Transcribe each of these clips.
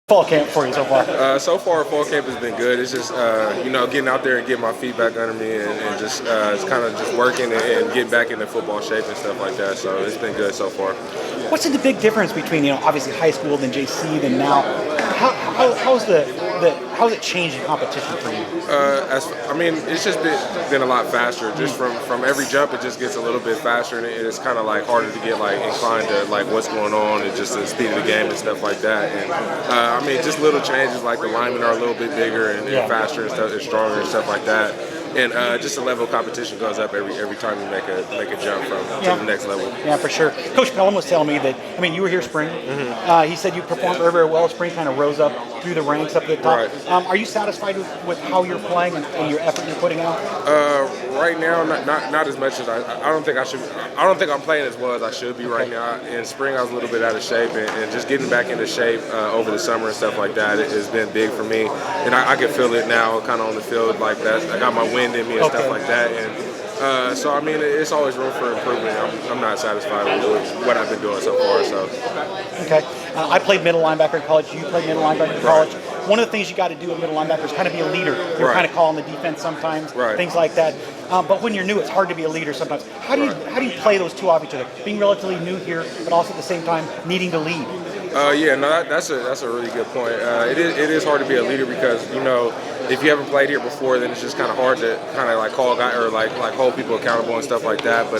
Fall camp for you so far? So far, fall camp has been good. It's just, getting out there and getting my feet back under me and just it's kind of just working and getting back into football shape and stuff like that. So it's been good so far. What's the big difference between, obviously high school, then JC, then now? How's it changed the competition for you? It's just been a lot faster. Just from every jump, it just gets a little bit faster, and it's kind of like harder to get like inclined to like what's going on and just the speed of the game and stuff like that. And just little changes like the linemen are a little bit bigger and faster and stuff, and stronger and stuff like that. And just the level of competition goes up every time you make a jump to the next level. Yeah, for sure. Coach Pelham was telling me that, you were here spring. Mm-hmm. He said you performed very, very well. Spring kind of rose up through the ranks up at the top. Right. Are you satisfied with how you're playing and your effort you're putting out? Right now, not as much as I don't think I should. I don't think I'm playing as well as I should be right now. In spring, I was a little bit out of shape, and just getting back into shape over the summer and stuff like that has been big for me. And I can feel it now, kind of on the field like that. I got my wind in me and stuff like that. And it's always room for improvement. I'm not satisfied with what I've been doing so far. So. Okay. I played middle linebacker in college. You played middle linebacker in college. One of the things you got to do at middle linebacker is kind of be a leader. You're kind of calling the defense sometimes, things like that. But when you're new, it's hard to be a leader sometimes. How do you play those two off each other? Being relatively new here, but also at the same time needing to lead. That's a really good point. It is hard to be a leader because if you haven't played here before, then it's just kind of hard to kind of like call guys or like hold people accountable and stuff like that. But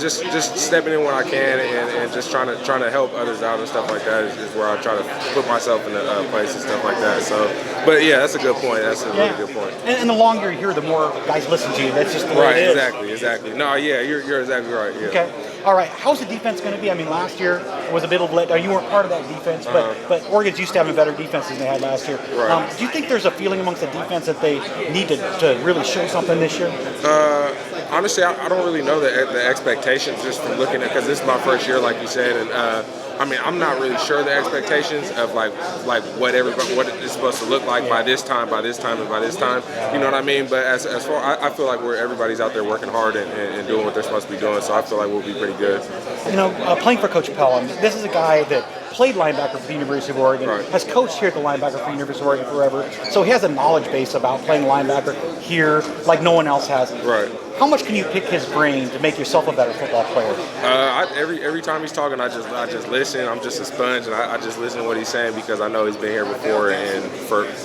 just stepping in when I can and just trying to help others out and stuff like that is where I try to put myself in a place and stuff like that. So, but yeah, that's a good point. That's a really good point. And the longer you're here, the more guys listen to you. That's just the way it is. Exactly. No, yeah, you're exactly right. Yeah. Okay. All right, how's the defense going to be? Last year was a bit of a letdown. You weren't part of that defense, but Oregon's used to having better defense than they had last year. Right. Do you think there's a feeling amongst the defense that they need to really show something this year? Honestly, I don't really know the expectations just from looking at, because this is my first year, like you said, and I'm not really sure the expectations of like what it's supposed to look like by this time. You know what I mean? But as far, I feel like everybody's out there working hard and doing what they're supposed to be doing. So I feel like we'll be pretty good. Playing for Coach Pelham, this is a guy that played linebacker for the University of Oregon, has coached here at the linebacker for the University of Oregon forever, so he has a knowledge base about playing linebacker here like no one else has. Right. How much can you pick his brain to make yourself a better football player? Every time he's talking, I just listen. I'm just a sponge, and I just listen to what he's saying because I know he's been here before and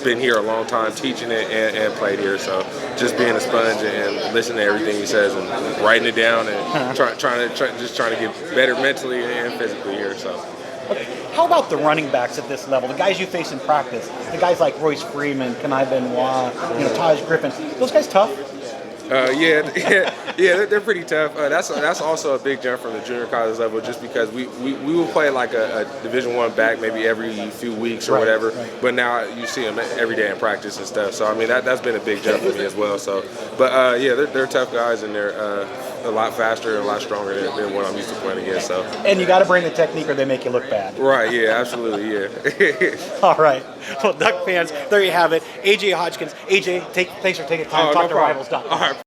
been here a long time teaching it and played here. So just being a sponge and listening to everything he says and writing it down and trying to get better mentally and physically here. So. How about the running backs at this level, the guys you face in practice, the guys like Royce Freeman, Kenai Benoit, Taj Griffin, those guys tough? They're pretty tough. That's also a big jump from the junior college level, just because we will play like a Division I back maybe every few weeks or whatever. Right. But now you see them every day in practice and stuff. So that's been a big jump for me as well. So, but they're tough guys, and they're a lot faster and a lot stronger than what I'm used to playing against. So. And you got to bring the technique, or they make you look bad. Right. Yeah. Absolutely. Yeah. All right. Well, Duck fans, there you have it. A.J. Hotchkins. A.J., thanks for taking time to talk to Rivals. All right.